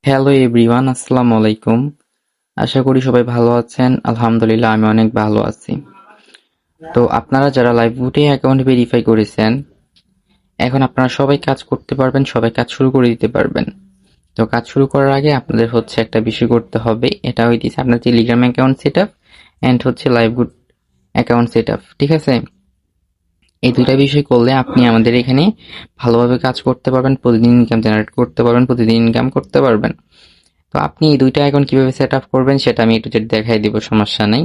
Hello everyone, আসসালামু আলাইকুম। আশা করি সবাই ভালো আছেন। আলহামদুলিল্লাহ আমি অনেক ভালো আছি। তো আপনারা যারা লাইভবুটে অ্যাকাউন্ট ভেরিফাই করেছেন, এখন আপনারা সবাই কাজ করতে পারবেন, সবাই কাজ শুরু করে দিতে পারবেন। তো কাজ শুরু করার আগে আপনাদের হচ্ছে একটা বিষয় করতে হবে, এটা হইতেছে আপনার Telegram account set up and হচ্ছে লাইভবুট অ্যাকাউন্ট সেট আপ, ঠিক আছে? এই দুইটা বিষয় করলে আপনি আমাদের এখানে ভালোভাবে কাজ করতে পারবেন, প্রতিদিন ইনকাম জেনারেট করতে পারবেন, প্রতিদিন ইনকাম করতে পারবেন। তো আপনি এই দুইটা অ্যাকাউন্ট কিভাবে সেট আপ করবেন সেটা আমি একটু দেখাই দিব, সমস্যা নেই।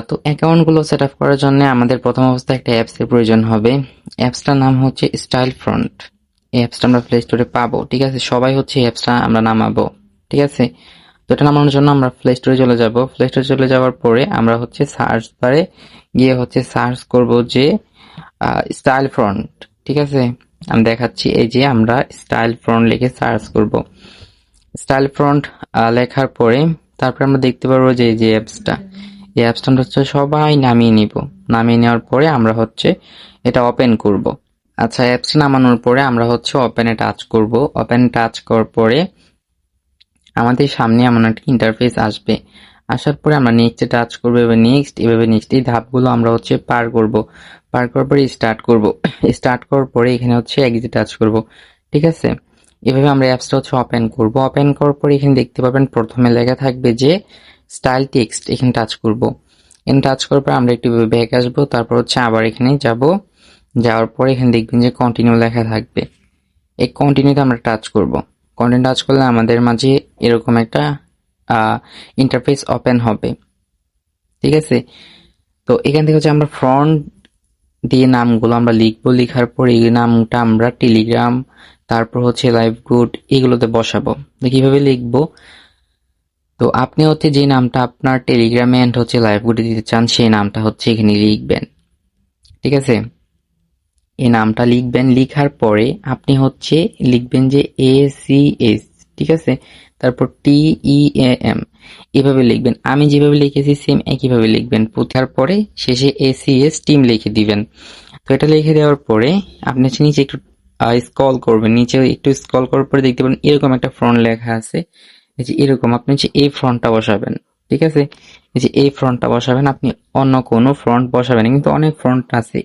তো অ্যাকাউন্ট গুলো সেট আপ করার জন্য আমাদের প্রথম অবস্থায় একটা অ্যাপস এর প্রয়োজন হবে। অ্যাপসটার নাম হচ্ছে স্টাইল ফ্রন্ট। এই অ্যাপসটা আমরা প্লে স্টোরে পাবো, ঠিক আছে? সবাই হচ্ছে অ্যাপসটা আমরা নামাবো, ঠিক আছে? তো এটা নামানোর জন্য আমরা প্লে স্টোরে চলে যাব। প্লে স্টোরে চলে যাওয়ার পরে আমরা হচ্ছে সার্চ বারে গিয়ে হচ্ছে সার্চ করব যে স্টাইল ফ্রন্ট, ঠিক আছে? আমি দেখাচ্ছি, এই যে আমরা স্টাইল ফ্রন্ট লিখে সার্চ করব। স্টাইল ফ্রন্ট লেখার পরে তারপরে আমরা দেখতে পারবো যে এই যে অ্যাপসটা, এই অ্যাপসটা হচ্ছে সবাই নামিয়ে নিব। নামিয়ে নেওয়ার পরে আমরা হচ্ছে এটা ওপেন করব। আচ্ছা, অ্যাপসটা নামানোর পরে আমরা হচ্ছে ওপেনে টাচ করব। ওপেন টাচ করার পরে আমাদের সামনে এমন একটা ইন্টারফেস আসবে। আসার পরে আমরা নেক্সটে টাচ করবো, এবার এভাবে নেক্সট এই ধাপগুলো আমরা হচ্ছে পার করব। পার করার পরে স্টার্ট করব। স্টার্ট করার পরে এখানে হচ্ছে এক্সিট টাচ করব, ঠিক আছে? এভাবে আমরা অ্যাপসটা হচ্ছে ওপেন করব। ওপেন করার পরে এখানে দেখতে পাবেন প্রথমে লেখা থাকবে যে স্টাইল টেক্সট, এখানে টাচ করব। এখানে টাচ করার পর আমরা একটু ব্যাক আসবো, তারপর হচ্ছে আবার এখানে যাব। যাওয়ার পরে এখানে দেখবেন যে কন্টিনিউ লেখা থাকবে। এই কন্টিনিউতে আমরা টাচ করব। কন্টিনিউ টাচ করলে আমাদের মাঝে এরকম একটা ইন্টারফেস ওপেন হবে, ঠিক আছে? তো এখান থেকে হচ্ছে আমরা ফ্রন্ট দিয়ে নামগুলো আমরা লিখবো। লেখার পর এই নামটা আমরা টেলিগ্রাম, তারপর হচ্ছে লাইভগুড এগুলোতে বসাবো। তো কিভাবে লিখবো? তো আপনি হচ্ছে যে নামটা আপনার টেলিগ্রামে এন্ড হচ্ছে লাইভগুডে দিতে চান সেই নামটা হচ্ছে এখানে লিখবেন, ঠিক আছে? এই নামটা লিখবেন। লিখার পরে আপনি হচ্ছে লিখবেন যে ACS, ঠিক আছে? তারপর TEAM, এভাবে লিখবেন। আমি যেভাবে লিখেছি সেম একইভাবে লিখবেন। পুতার পরে শেষে ACS টিম লিখে দিবেন। তো এটা লিখে দেওয়ার পরে আপনি হচ্ছে নিচে একটু স্ক্রল করবেন। নিচে একটু স্ক্রল করার পরে দেখতে পাবেন এরকম একটা ফ্রন্ট লেখা আছে। এই যে এরকম আপনি হচ্ছে এই ফ্রন্টটা বসাবেন, ঠিক আছে? এই যে এই ফ্রন্টটা বসাবেন, আপনি অন্য কোনো ফ্রন্ট বসাবেন না। কিন্তু অনেক ফ্রন্ট আছে,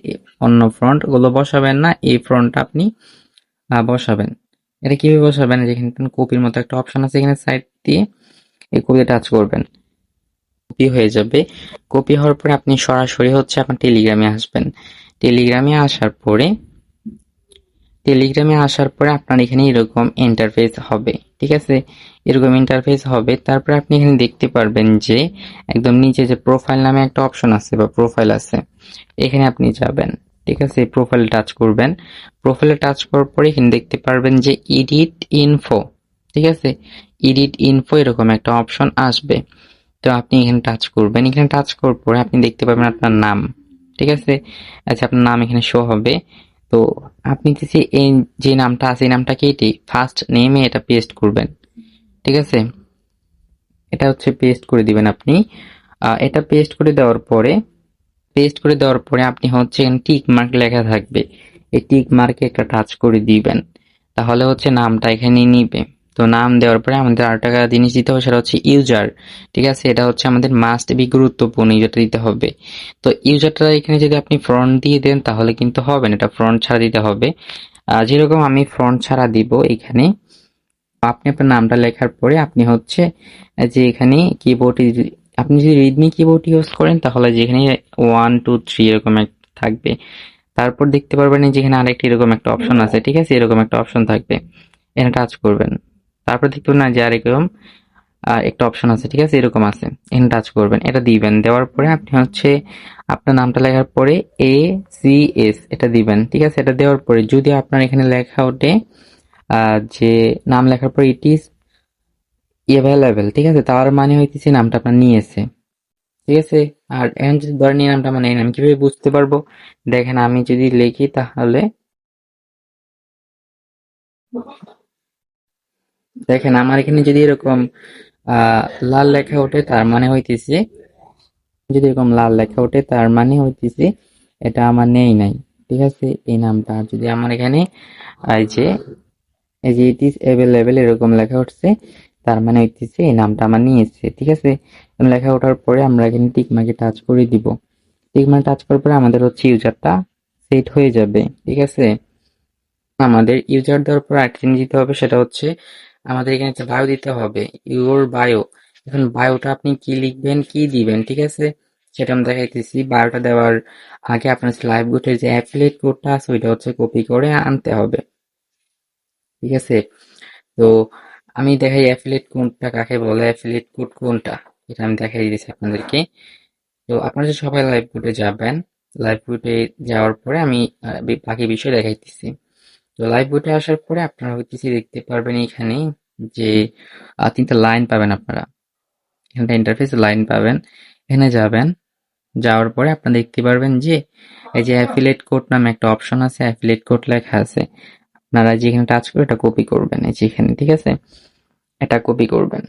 অন্য ফ্রন্ট গুলো বসাবেন না, এই ফ্রন্টটা আপনি বসাবেন। এটা কিভাবে বসাবেন? যেখানে কপির মতো একটা অপশন আছে, এখানে সাইড দিয়ে এই কপিতে টাচ করবেন, কপি হয়ে যাবে। কপি হওয়ার পরে আপনি সরাসরি হচ্ছে আপনার টেলিগ্রামে আসবেন। টেলিগ্রামে আসার পরে আপনার এখানে এরকম ইন্টারফেস হবে, ঠিক আছে? এরকম ইন্টারফেস হবে। তারপরে আপনি এখানে দেখতে পারবেন যে একদম নিচে যে প্রোফাইল নামে একটা অপশন আছে বা প্রোফাইল আছে, এখানে আপনি যাবেন, ঠিক আছে? প্রোফাইল টাচ করবেন। প্রোফাইলে টাচ করার পরে এখানে দেখতে পারবেন যে এডিট ইনফো, ঠিক আছে? এডিট ইনফো এরকম একটা অপশন আসবে। তো আপনি এখানে টাচ করবেন। এখানে টাচ করার পরে আপনি দেখতে পাবেন আপনার নাম, ঠিক আছে? আচ্ছা, আপনার নাম এখানে শো হবে। তো আপনি এই যে নামটা আছে এই নামটা কেটে ফার্স্ট নেমে এটা পেস্ট করবেন, ঠিক আছে? এটা হচ্ছে পেস্ট করে দিবেন আপনি। এটা পেস্ট করে দেওয়ার পরে আপনি হচ্ছে এখানে টিক মার্ক লেখা থাকবে, এই টিক মার্কে একটা টাচ করে দিবেন। তাহলে হচ্ছে নামটা এখানে নিবে। তো নাম দেওয়ার পরে আমাদের আরেকটা জিনিস দিতে হবে, সেটা হচ্ছে ইউজার, ঠিক আছে? এটা হচ্ছে আমাদের মাস্ট বি গুরুত্বপূর্ণ, ইউজারটা দিতে হবে। তো ইউজারটা এখানে যদি আপনি ফ্রন্ট দিয়ে দেন তাহলে কিন্তু হবে না, এটা ফ্রন্ট ছাড়া দিতে হবে। যেরকম আমি ফ্রন্ট ছাড়া দিব এখানে। আপনি আপনার নামটা লেখার পরে আপনি হচ্ছে যে এখানে কিবোর্ডে আপনি যদি রিডমি কিবোর্ড ইউজ করেন তাহলে যেখানে 1 2 3 এরকম একটা থাকবে। তারপর দেখতে পারবেন যেখানে আরেকটি এরকম একটা অপশন আছে, ঠিক আছে? এরকম একটা অপশন থাকবে, এখানে টাচ করবেন। তারপর দেখতে পাবেন না যে আরেকরকম একটা অপশন আছে, ঠিক আছে? এরকম আছে, এখানে টাচ করবেন, এটা দিবেন। দেওয়ার পরে আপনি হচ্ছে আপনার নামটা লেখার পরে ACS এটা দিবেন, ঠিক আছে? এটা দেওয়ার পরে যদি আপনার এখানে লেখা ওঠে যে নাম লেখার পর ইট ইজ অ্যাভেলেবেল, ঠিক আছে? তার মানে হইতেছে নামটা আপনার নিয়েছে, ঠিক আছে? আর এখন যদি ধরেন এই নামটা মানে আমি কিভাবে বুঝতে পারবো? দেখেন আমি যদি লিখি তাহলে দেখেন আমার এখানে যদি এরকম লাল লেখা ওঠে তার মানে হইতেছে, যদি এরকম লাল লেখা ওঠে তার মানে হইতেছে এটা আমার নেই নাই, ঠিক আছে? এই নামটা। আর যদি আমার এখানে এই যে এই যে ইট ইজ অ্যাভেলেবেল এরকম লেখা উঠছে, তার মানে হইতেছে এই নামটা আমার নিয়েছে। ঠিক আছে, লেখা ওঠার পরে আমরা এখানে টিক মার্কে টাচ করে দিব। টিক মার্ক টাচ করার পরে আমাদের হচ্ছে ইউজারটা সেট হয়ে যাবে। ঠিক আছে, আমাদের ইউজার দেওয়ার পর আরেকটা জিনিস দিতে হবে, সেটা হচ্ছে আমাদের এখানে একটা বায়ো দিতে হবে, ইউর বায়ো। এখন বায়োটা আপনি কি লিখবেন, কি দিবেন, ঠিক আছে, সেটা আমি দেখাইতেছি। বায়োটা দেওয়ার আগে আপনার লাইভ গুটের যে অ্যাফিলিয়েট কোডটা আছে ওইটা হচ্ছে কপি করে আনতে হবে। ঠিক আছে, তো আমি দেখাই অ্যাফিলিয়েট কোডটা কাকে বলে, অ্যাফিলিয়েট কোড কোনটা, এটা আমি দেখাই দিয়েছি আপনাদেরকে। তো আপনারা যে সবাই লাইভ গুটে যাবেন, লাইভ গুটে যাওয়ার পরে আমি বাকি বিষয় দেখাইতেছি। তো লাইভ বুটে আসার পরে আপনারা হইতেছে দেখতে পারবেন এখানে যে তিনটা লাইন পাবেন আপনারা, এখানটা ইন্টারফেস লাইন পাবেন। এখানে যাবেন, যাওয়ার পরে আপনারা দেখতে পারবেন যে এই যে অ্যাফিলিয়েট কোড নামে একটা অপশন আছে, অ্যাফিলিয়েট কোড লেখা আছে। আপনারা যেখানে টাচ করে এটা কপি করবেন, এই যে এখানে, ঠিক আছে, এটা কপি করবেন।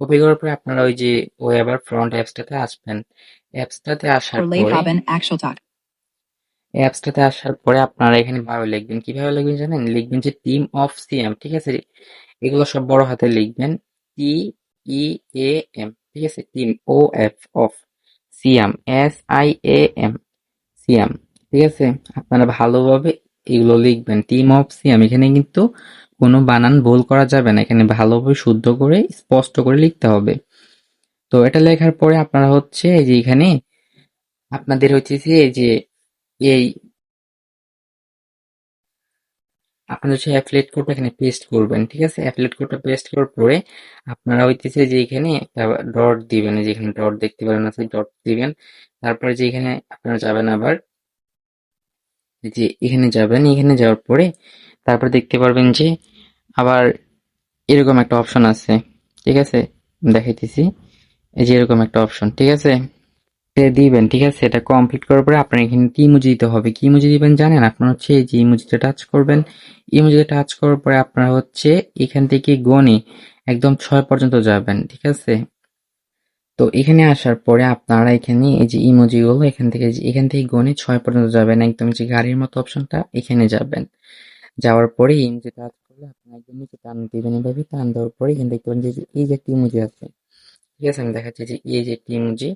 কপি করার পরে আপনারা ওই যে ওই আবার ফ্রন্ট অ্যাপসটাতে আসবেন। অ্যাপসটাতে আসার পরে অ্যাপসটাতে আসার পরে আপনারা এখানে বায়ো লিখবেন। কিভাবে লিখবেন জানেন? লিখবেন যে টিম অফ সিএম। ঠিক আছে, এগুলো সব বড় হাতে লিখবেন, টি ই এ এম। ঠিক আছে, team O F of Siam, S I A M, Siam. ঠিক আছে, আপনারা ভালোভাবে এগুলো লিখবেন, টিম অফ সিয়াম। এখানে কিন্তু কোনো বানান ভুল করা যাবে না, এখানে ভালোভাবে শুদ্ধ করে স্পষ্ট করে লিখতে হবে। তো এটা লেখার পরে আপনারা হচ্ছে এই যে এখানে আপনাদের হচ্ছে এই যে এই আপনারা হচ্ছে অ্যাফিলিয়েট কোডটা এখানে পেস্ট করবেন। ঠিক আছে, অ্যাফিলিয়েট কোডটা পেস্ট করার পরে আপনারা হইতেছে যে এখানে একটা ডট দিবেন, এই যে এখানে ডট দেখতে পারেন আছে, ডট দিবেন। তারপরে যে এখানে আপনারা যাবেন আবার, যে এখানে যাবেন, এখানে যাওয়ার পরে তারপর দেখতে পারবেন যে আবার এরকম একটা অপশন আছে। ঠিক আছে, দেখাইতেছি, এই যে এরকম একটা অপশন। ঠিক আছে, এটা দিবেন। ঠিক আছে, এটা কমপ্লিট করার পরে আপনার এখানে কি ইমোজি দিতে হবে। কি ইমোজি দিবেন জানেন? আপনার হচ্ছে এই যে ইমোজিটা টাচ করবেন, ইমোজিটা টাচ করার পরে আপনারা হচ্ছে এখান থেকে গণে একদম 6 পর্যন্ত যাবেন। ঠিক আছে, তো এখানে আসার পরে আপনারা এখানে এই যে ইমোজি গুলো এখান থেকে গণে 6 পর্যন্ত যাবেন, একদম যে গাড়ির মতো অপশনটা এখানে যাবেন। যাওয়ার পরে ইমোজি টাচ করলে আপনি একদম নিচে টান দিবেন, এভাবে টান দেওয়ার পরে এখানে দেখতে পাবেন যে এই যে একটা ইমোজি আছে। ঠিক আছে, আমি দেখাচ্ছি যে এই যে একটি ইমোজি,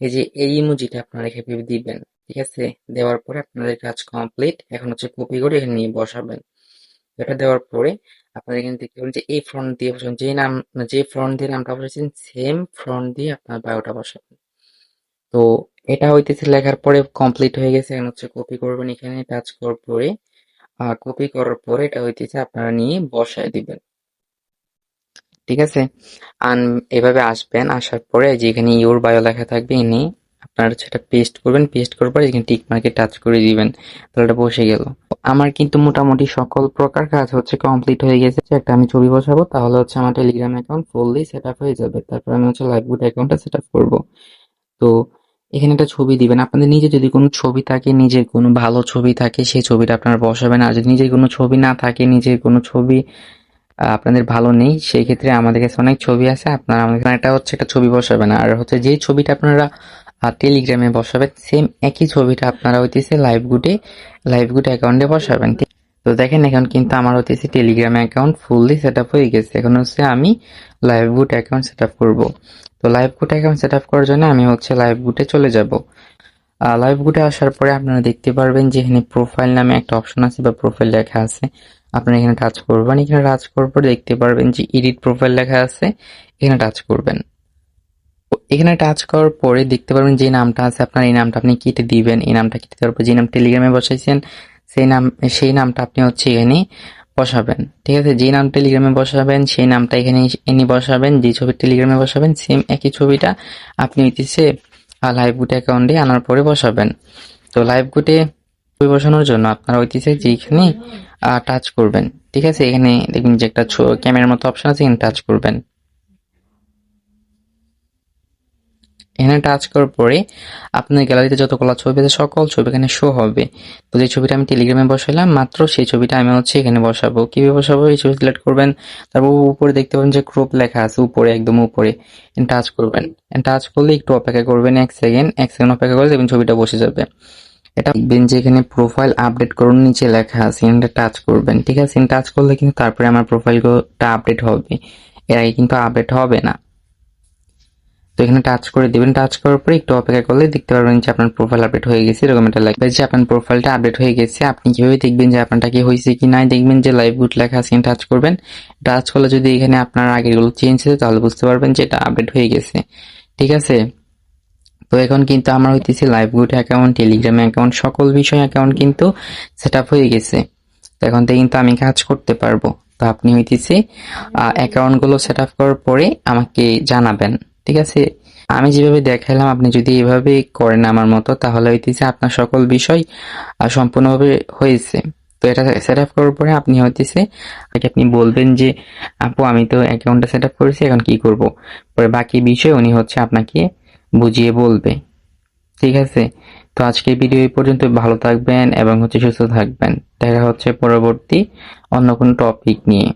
এই যে এই ইমোজিটা আপনারা এখানে দিবেন। ঠিক আছে, দেওয়ার পরে আপনাদের কাজ কমপ্লিট। এখন হচ্ছে কপি করে এখানে নিয়ে বসাবেন। এটা দেওয়ার পরে আপনারা এখানে দেখতে পাবেন যে এই ফ্রন্ট দিয়ে বসাবেন, যে ফ্রন্ট দিয়ে নামটা বসাচ্ছেন সেম ফ্রন্ট দিয়ে আপনার বায়োটা বসাবেন। তো এটা হইতেছে লেখার পরে কমপ্লিট হয়ে গেছে। এখন হচ্ছে কপি করবেন, এখানে টাচ করার পরে কপি করার পরে এটা হইতেছে আপনারা নিয়ে বসায় দিবেন। ঠিক আছে, আন এভাবে আসবেন, আসার পরে যে এখানে ইউর বায়ো লেখা থাকবে, এনে আপনারা সেটা পেস্ট করবেন। পেস্ট করার পরে এখানে টিক মার্কে টাচ করে দিবেন, তাহলে এটা বসে গেল। আমার কিন্তু মোটামুটি সকল প্রকার কাজ হচ্ছে কমপ্লিট হয়ে গেছে। একটা আমি ছবি বসাবো, তাহলে হচ্ছে আমার Telegram account fully set up হয়ে যাবে। তারপর আমি হচ্ছে লাইভগুড অ্যাকাউন্টটা সেট আপ করবো। তো এখানে একটা ছবি দিবেন। আপনাদের নিজে যদি কোনো ছবি থাকে, নিজের কোনো ভালো ছবি থাকে, সেই ছবিটা আপনারা বসাবেন। আর যদি নিজের কোনো ছবি না থাকে, নিজের কোনো ছবি আপনাদের ভালো নেই, সেই ক্ষেত্রে আমাদের কাছে অনেক ছবি আছে, আপনারা আমাদের এখানে এটা হচ্ছে একটা ছবি বসাবেন। আর হচ্ছে যেই ছবিটা আপনারা টেলিগ্রামে বসাবেন, সেম একই ছবিটা আপনারা হইতেছে লাইভগুড অ্যাকাউন্টে বসাবেন। তো দেখেন এখন কিন্তু আমার হইতেছে Telegram account fully set up হয়ে গেছে। এখন হচ্ছে আমি লাইভগুড অ্যাকাউন্ট সেট আপ করবো। তো লাইভগুড অ্যাকাউন্ট সেট আপ করার জন্য আমি হচ্ছে লাইভগুডে চলে যাব। লাইভগুডে আসার পরে আপনারা দেখতে পারবেন যে এখানে প্রোফাইল নামে একটা অপশন আছে বা প্রোফাইল লেখা আছে। আপনারা এখানে টাচ করবেন, এখানে টাচ করার পরে দেখতে পারবেন যে এডিট প্রোফাইল লেখা আছে, এখানে টাচ করবেন। এখানে টাচ করার পরে দেখতে পারবেন যে নামটা আছে আপনার, এই নামটা আপনি কেটে দিবেন। এই নামটা কেটে দেওয়ার পর যে নাম টেলিগ্রামে বসাইছেন সেই নামটা আপনি হচ্ছে এখানে বসাবেন। ঠিক আছে, যে নাম টেলিগ্রামে বসাবেন সেই নামটা এখানে এনে বসাবেন। যে ছবি টেলিগ্রামে বসাবেন সেম একই ছবিটা আপনি হইতেছে লাইভগুড অ্যাকাউন্টে আনার পরে বসাবেন। তো লাইভগুডে ছবি বসানোর জন্য আপনারা হইতেছে যে এখানে টাচ করবেন। ঠিক আছে, এখানে দেখবেন যে একটা ক্যামেরার মতো অপশন আছে, এখানে টাচ করবেন। এখানে টাচ করার পরে আপনার গ্যালারিতে যতগুলো ছবি আছে সকল ছবি এখানে শো হবে। তো যে ছবিটা আমি টেলিগ্রামে বসাইলাম মাত্র, সেই ছবিটা আমি হচ্ছে এখানে বসাবো। কিভাবে বসাবো? এই ছবি সিলেক্ট করবেন, তারপর উপরে দেখতে পাবেন যে ক্রপ লেখা আছে, উপরে একদম উপরে টাচ করবেন। টাচ করলে একটু অপেক্ষা করবেন, 1 সেকেন্ড অপেক্ষা করলে দেখবেন ছবিটা বসে যাবে। এটা দেখবেন যে এখানে প্রোফাইল আপডেট করুন নিচে লেখা আছে, এখানে টাচ করবেন। ঠিক আছে, টাচ করলে কিন্তু তারপরে আমার প্রোফাইলটা আপডেট হবে, এর আগে কিন্তু আপডেট হবে না। তো এখানে টাচ করে দিবেন, টাচ করার পরে একটু অপেক্ষা করলে দেখতে পারবেন যে আপনার প্রোফাইল আপডেট হয়ে গেছে, এরকম একটা লাগবে যে আপনার প্রোফাইলটা আপডেট হয়ে গেছে। আপনি কিভাবে দেখবেন যে আপনারটা কি হয়েছে কি নাই, দেখবেন যে লাইভ গুড লেখা আছে, টাচ করবেন। টাচ করলে যদি এখানে আপনার আগেরগুলো চেঞ্জ হয়েছে তাহলে বুঝতে পারবেন যে এটা আপডেট হয়ে গেছে। ঠিক আছে, তো এখন কিন্তু আমার হইতেছে live good account, Telegram account, সকল বিষয় অ্যাকাউন্ট কিন্তু সেট আপ হয়ে গেছে। তো এখন থেকে কিন্তু আমি কাজ করতে পারবো। তো আপনি হইতেছে অ্যাকাউন্ট গুলো সেট আপ করার পরে আমাকে জানাবেন। ঠিক আছে, আমি যেভাবে দেখালাম আপনি যদি এভাবে করেন আমার মতো, তাহলে হইতেছে আপনার সকল বিষয় সম্পূর্ণভাবে হয়েছে। তো এটা সেট আপ করার পরে আপনি হইতেছে আপনি বলবেন যে আপু আমি তো অ্যাকাউন্টটা সেট আপ করেছি, এখন কি করব। পরে বাকি বিষয় উনি হচ্ছে আপনাকে বুঝিয়ে বলবে। ঠিক আছে, তো আজকের ভিডিও এই পর্যন্ত। ভালো থাকবেন এবং সুস্থ থাকবেন। দেখা হচ্ছে পরবর্তী অন্য কোনো টপিক নিয়ে।